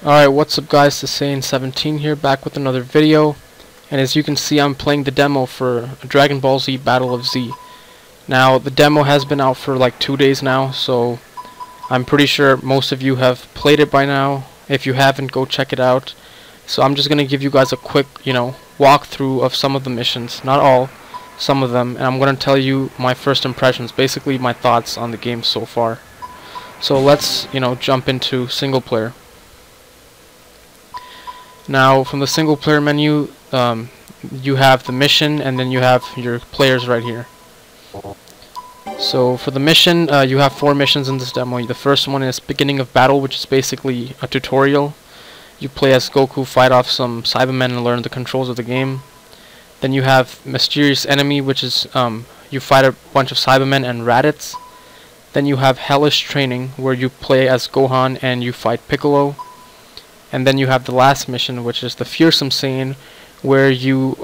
Alright, what's up guys, this is Saiyan17 here, back with another video. And as you can see, I'm playing the demo for Dragon Ball Z Battle of Z. Now, the demo has been out for like 2 days now, so I'm pretty sure most of you have played it by now. If you haven't, go check it out. So I'm just gonna give you guys a quick, walkthrough of some of the missions. Not all, some of them. And I'm gonna tell you my first impressions, basically my thoughts on the game so far. So let's, jump into single player. Now, from the single player menu, you have the mission, and then you have your players right here. So for the mission, you have 4 missions in this demo. The first one is Beginning of Battle, which is basically a tutorial. You play as Goku, fight off some Cybermen, and learn the controls of the game. Then you have Mysterious Enemy, which is you fight a bunch of Cybermen and Raditz. Then you have Hellish Training, where you play as Gohan and you fight Piccolo. And then you have the last mission, which is the Fearsome Saiyan, where you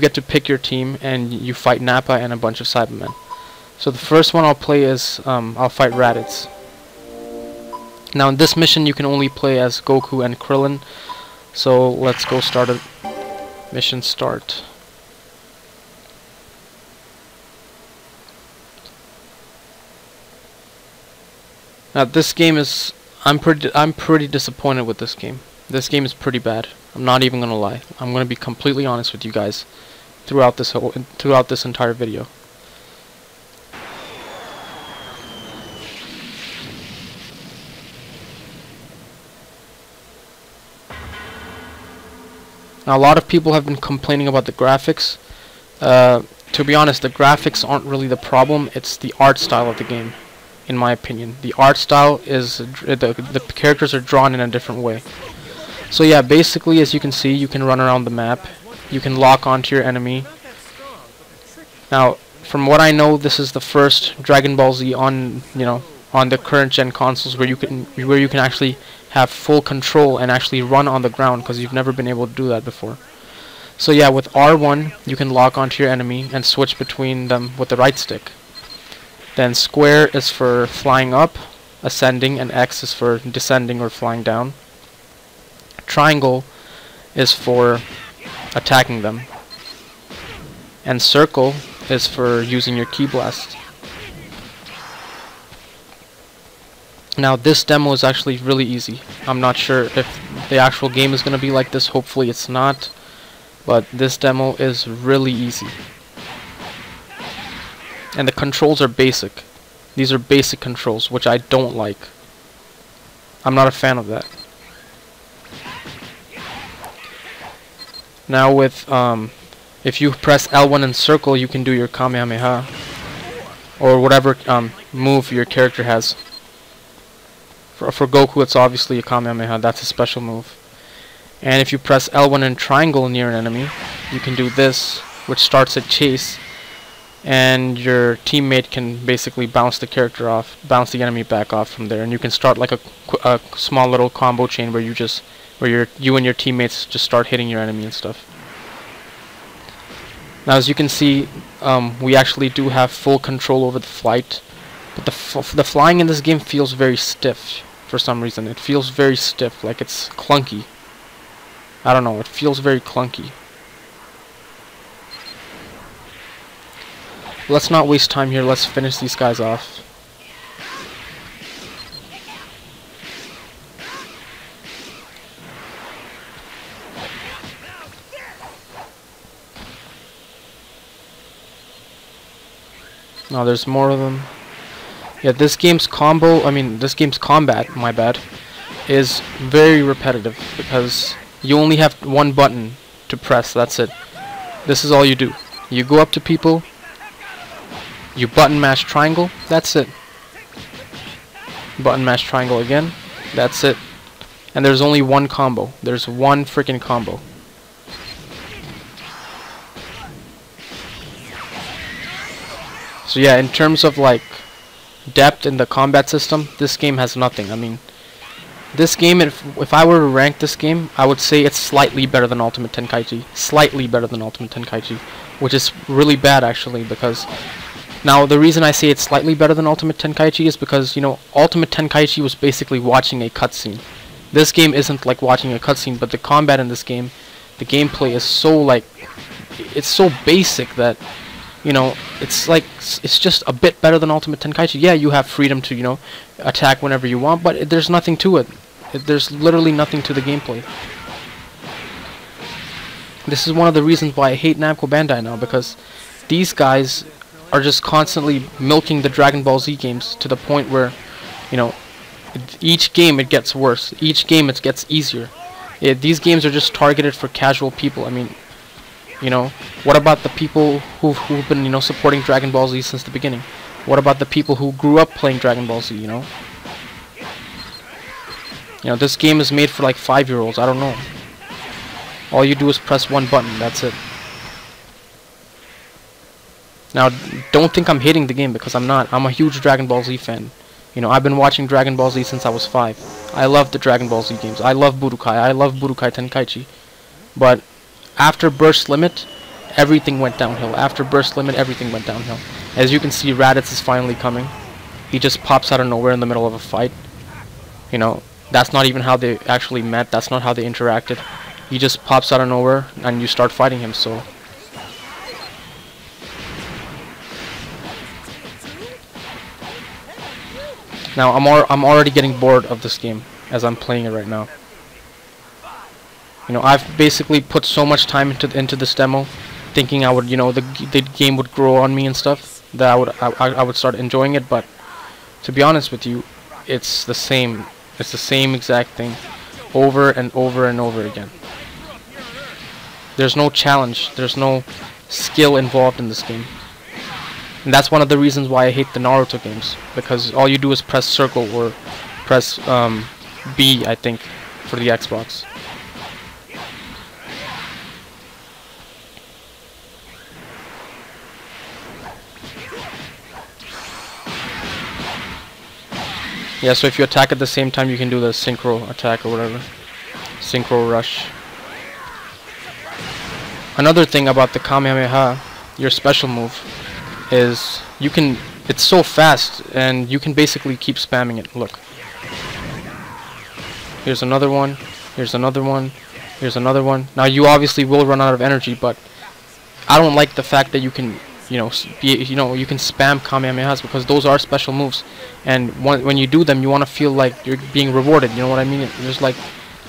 get to pick your team and you fight Nappa and a bunch of Cybermen. So the first one I'll play is I'll fight Raditz. Now in this mission you can only play as Goku and Krillin. So let's go start it. Mission start. Now this game is I'm pretty disappointed with this game. This game is pretty bad. I'm not even gonna lie. I'm gonna be completely honest with you guys throughout this entire video. Now a lot of people have been complaining about the graphics. To be honest, the graphics aren't really the problem. It's the art style of the game. In my opinion, the art style is the characters are drawn in a different way. So yeah, basically, as you can see, you can run around the map. You can lock onto your enemy. Now, from what I know, this is the first Dragon Ball Z on on the current gen consoles where you can actually have full control and actually run on the ground, because you've never been able to do that before. So yeah, with R1 you can lock onto your enemy and switch between them with the right stick. Then square is for flying up, ascending, and X is for descending or flying down. Triangle is for attacking them. And circle is for using your Ki Blast. Now this demo is actually really easy. I'm not sure if the actual game is going to be like this. Hopefully it's not. But this demo is really easy. And the controls are basic. These are basic controls, which I don't like. I'm not a fan of that. Now with if you press L1 and circle, you can do your Kamehameha, or whatever move your character has. For Goku, it's obviously a Kamehameha. That's a special move. And if you press L1 and triangle near an enemy, you can do this, which starts a chase. And your teammate can basically bounce the enemy back off from there, and you can start like a small little combo chain where you and your teammates just start hitting your enemy and stuff. Now, as you can see, we actually do have full control over the flight, but the flying in this game feels very stiff for some reason. It feels very stiff, like it's clunky. I don't know. It feels very clunky. Let's not waste time here. Let's finish these guys off. Now there's more of them. Yeah, this game's combat, my bad, is very repetitive because you only have one button to press. That's it. This is all you do. You go up to people. You button mash triangle, that's it. Button mash triangle again, that's it. And there's only one combo. There's one freaking combo. So yeah, in terms of like depth in the combat system, this game has nothing. I mean, this game, if I were to rank this game, I would say it's slightly better than Ultimate Tenkaichi. Slightly better than Ultimate Tenkaichi, which is really bad actually, because Now, the reason I say it's slightly better than Ultimate Tenkaichi is because, you know, Ultimate Tenkaichi was basically watching a cutscene. This game isn't like watching a cutscene, but the combat in this game, the gameplay is so like, it's so basic that, you know, it's like, it's just a bit better than Ultimate Tenkaichi. Yeah, you have freedom to, you know, attack whenever you want, but there's nothing to it. There's literally nothing to the gameplay. This is one of the reasons why I hate Namco Bandai now, because these guys are just constantly milking the Dragon Ball Z games to the point where, you know, each game it gets worse. Each game it gets easier. These games are just targeted for casual people. I mean, you know, what about the people who've been, you know, supporting Dragon Ball Z since the beginning? What about the people who grew up playing Dragon Ball Z, you know? You know, this game is made for like 5-year-olds. I don't know. All you do is press one button. That's it. Now, don't think I'm hating the game, because I'm not. I'm a huge Dragon Ball Z fan. You know, I've been watching Dragon Ball Z since I was 5. I love the Dragon Ball Z games. I love Budokai. I love Budokai Tenkaichi. But after Burst Limit, everything went downhill. After Burst Limit, everything went downhill. As you can see, Raditz is finally coming. He just pops out of nowhere in the middle of a fight. You know, that's not even how they actually met. That's not how they interacted. He just pops out of nowhere and you start fighting him, so... Now, I'm already getting bored of this game as I'm playing it right now. You know, I've basically put so much time into this demo, thinking I would, you know, the game would grow on me and stuff, that I would start enjoying it. But to be honest with you, it's the same. It's the same exact thing, over and over and over again. There's no challenge. There's no skill involved in this game. And that's one of the reasons why I hate the Naruto games, because all you do is press circle or press B, I think, for the Xbox. Yeah, so if you attack at the same time, you can do the synchro attack or whatever. Synchro rush. Another thing about the Kamehameha, your special move, is you can, it's so fast and you can basically keep spamming it. Look, here's another one, here's another one, here's another one. Now you obviously will run out of energy, but I don't like the fact that you can, you know, you can spam Kamehamehas, because those are special moves, and when you do them, you want to feel like you're being rewarded. You know what I mean? There's like,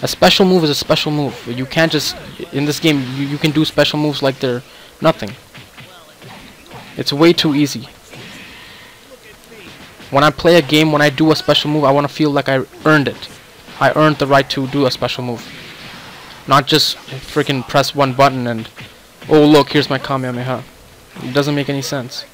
a special move is a special move. You can't just, in this game, you can do special moves like they're nothing. It's way too easy. When I play a game, when I do a special move, I want to feel like I earned it. I earned the right to do a special move. Not just freaking press one button and, oh look, here's my Kamehameha. It doesn't make any sense.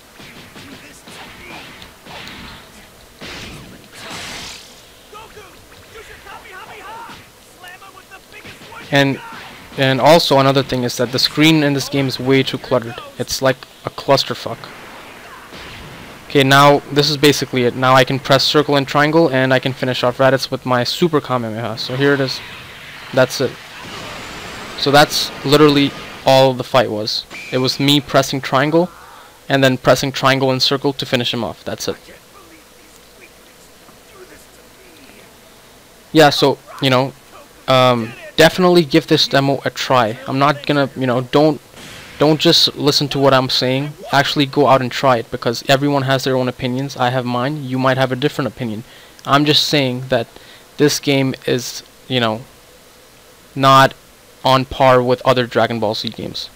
And also another thing is that the screen in this game is way too cluttered. It's like a clusterfuck. Okay, now this is basically it. Now I can press circle and triangle, and I can finish off Raditz with my Super Kamehameha. So here it is. That's it. So that's literally all the fight was. It was me pressing triangle, and then pressing triangle and circle to finish him off. That's it. Yeah, so, you know, definitely give this demo a try. I'm not gonna, you know, don't just listen to what I'm saying. Actually go out and try it, because everyone has their own opinions. I have mine. You might have a different opinion. I'm just saying that this game is, you know, not on par with other Dragon Ball Z games.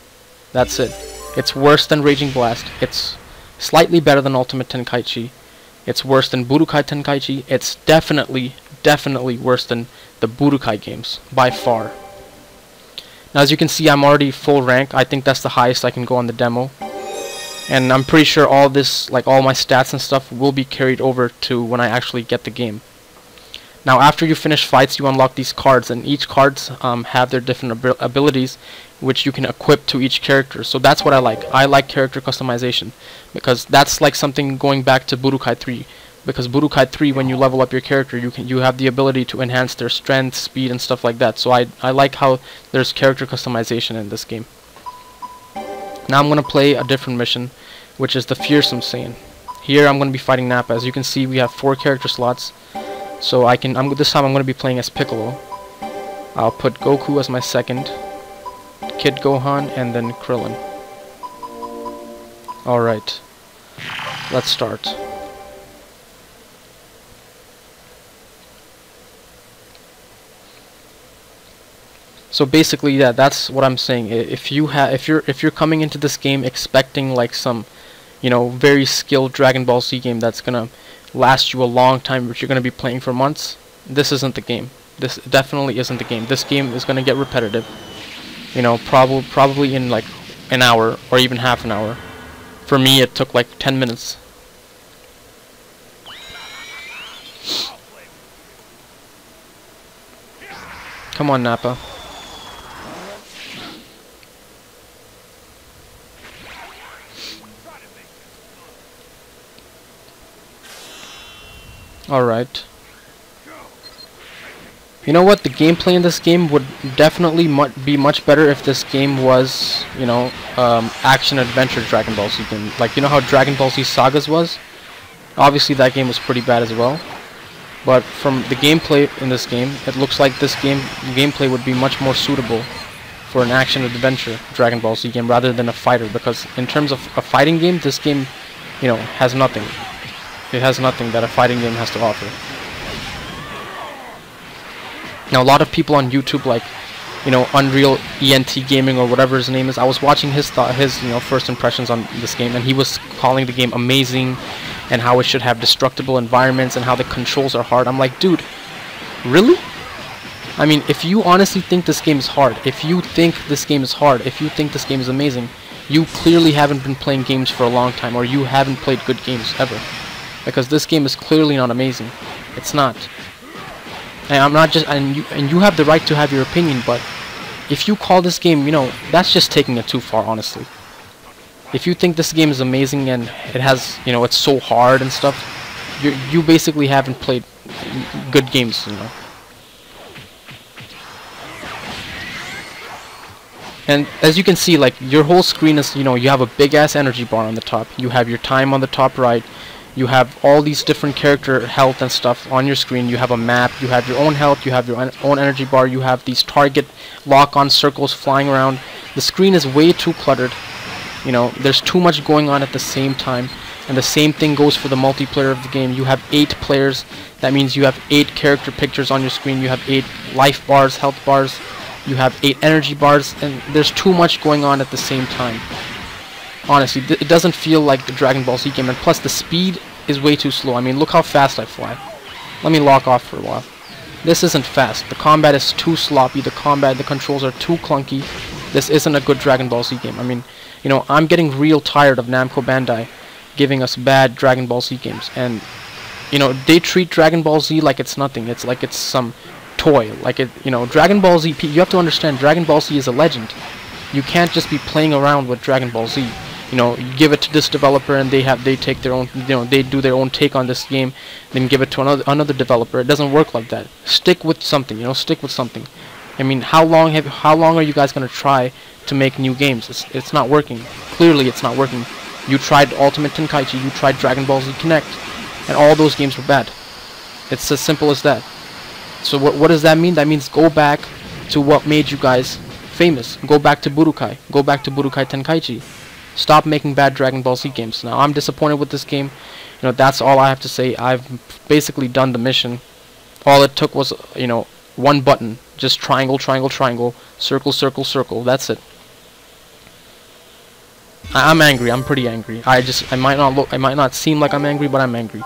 That's it. It's worse than Raging Blast. It's slightly better than Ultimate Tenkaichi. It's worse than Budokai Tenkaichi. It's definitely worse than the Budokai games, by far. Now, as you can see, I'm already full rank. I think that's the highest I can go on the demo. And I'm pretty sure all this, like all my stats and stuff, will be carried over to when I actually get the game. Now, after you finish fights, you unlock these cards, and each cards have their different abilities, which you can equip to each character. So that's what I like. I like character customization, because that's like something going back to Budokai 3. Because Budokai 3, when you level up your character, you have the ability to enhance their strength, speed, and stuff like that. So I like how there's character customization in this game. Now I'm going to play a different mission, which is the Fearsome Saiyan. Here I'm going to be fighting Nappa. As you can see, we have 4 character slots. So this time I'm gonna be playing as Piccolo. I'll put Goku as my second, Kid Gohan, and then Krillin. Alright, let's start. So basically, yeah, that's what I'm saying. If you're coming into this game expecting like some, you know, very skilled Dragon Ball Z game that's gonna last you a long time, which you're gonna be playing for months, this isn't the game. This definitely isn't the game. This game is gonna get repetitive. You know, probably in like an hour or even half an hour. For me, it took like 10 minutes. Come on, Nappa. Alright. You know what? The gameplay in this game would definitely be much better if this game was, you know, action-adventure Dragon Ball Z game. Like, you know how Dragon Ball Z Sagas was? Obviously, that game was pretty bad as well. But from the gameplay in this game, it looks like this gameplay would be much more suitable for an action-adventure Dragon Ball Z game rather than a fighter. Because in terms of a fighting game, this game, you know, has nothing. It has nothing that a fighting game has to offer. Now, a lot of people on YouTube, like, you know, Unreal ENT Gaming or whatever his name is, I was watching his you know, first impressions on this game, and he was calling the game amazing, and how it should have destructible environments, and how the controls are hard. I'm like, dude, really? I mean, if you honestly think this game is hard, if you think this game is hard, if you think this game is amazing, you clearly haven't been playing games for a long time, or you haven't played good games ever. Because this game is clearly not amazing. It's not. And I'm not just, and you have the right to have your opinion, but if you call this game, you know, that's just taking it too far, honestly. If you think this game is amazing and it has, you know, it's so hard and stuff, you basically haven't played good games, you know. And as you can see, like, your whole screen is, you know, you have a big ass energy bar on the top. You have your time on the top right. You have all these different character health and stuff on your screen. You have a map, you have your own health, you have your own energy bar, you have these target lock-on circles flying around. The screen is way too cluttered. You know, there's too much going on at the same time. And the same thing goes for the multiplayer of the game. You have 8 players. That means you have 8 character pictures on your screen. You have 8 life bars, health bars. You have 8 energy bars. And there's too much going on at the same time. Honestly, it doesn't feel like the Dragon Ball Z game, and plus the speed is way too slow. I mean, look how fast I fly. Let me lock off for a while. This isn't fast. The combat is too sloppy. The controls are too clunky. This isn't a good Dragon Ball Z game. I mean, you know, I'm getting real tired of Namco Bandai giving us bad Dragon Ball Z games, and you know, they treat Dragon Ball Z like it's nothing. It's like it's some toy. Like it, you know, Dragon Ball Z. You have to understand, Dragon Ball Z is a legend. You can't just be playing around with Dragon Ball Z. You know, you give it to this developer and they take their own, you know, they do their own take on this game, then give it to another developer. It doesn't work like that. Stick with something, you know, stick with something. I mean, how long are you guys gonna try to make new games? It's not working. Clearly, it's not working. You tried Ultimate Tenkaichi, you tried Dragon Ball Z Connect, and all those games were bad. It's as simple as that. So what does that mean? That means go back to what made you guys famous. Go back to Budokai. Go back to Budokai Tenkaichi. Stop making bad Dragon Ball Z games. Now, I'm disappointed with this game. You know, that's all I have to say. I've basically done the mission. All it took was, you know, one button. Just triangle, triangle, triangle, circle, circle, circle. That's it. I'm angry. I'm pretty angry. I might not seem like I'm angry, but I'm angry.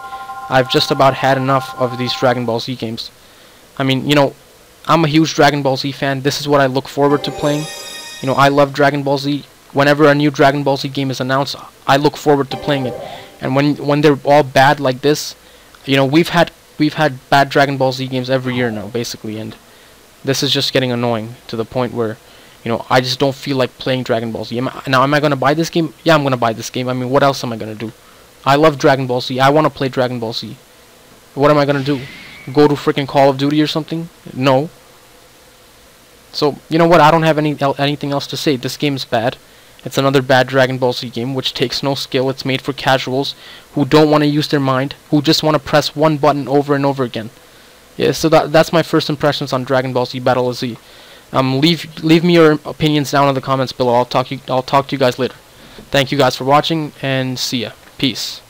I've just about had enough of these Dragon Ball Z games. I mean, you know, I'm a huge Dragon Ball Z fan. This is what I look forward to playing. You know, I love Dragon Ball Z. Whenever a new Dragon Ball Z game is announced, I look forward to playing it. And when they're all bad like this, you know, we've had bad Dragon Ball Z games every year now, basically, and this is just getting annoying to the point where, you know, I just don't feel like playing Dragon Ball Z. Now, am I gonna buy this game? Yeah, I'm gonna buy this game. I mean, what else am I gonna do? I love Dragon Ball Z. I want to play Dragon Ball Z. What am I gonna do? Go to freaking Call of Duty or something? No. So, you know what? I don't have anything else to say. This game is bad. It's another bad Dragon Ball Z game, which takes no skill. It's made for casuals who don't want to use their mind, who just want to press one button over and over again. Yeah, so that's my first impressions on Dragon Ball Z Battle of Z. Leave me your opinions down in the comments below. I'll talk to you guys later. Thank you guys for watching, and see ya. Peace.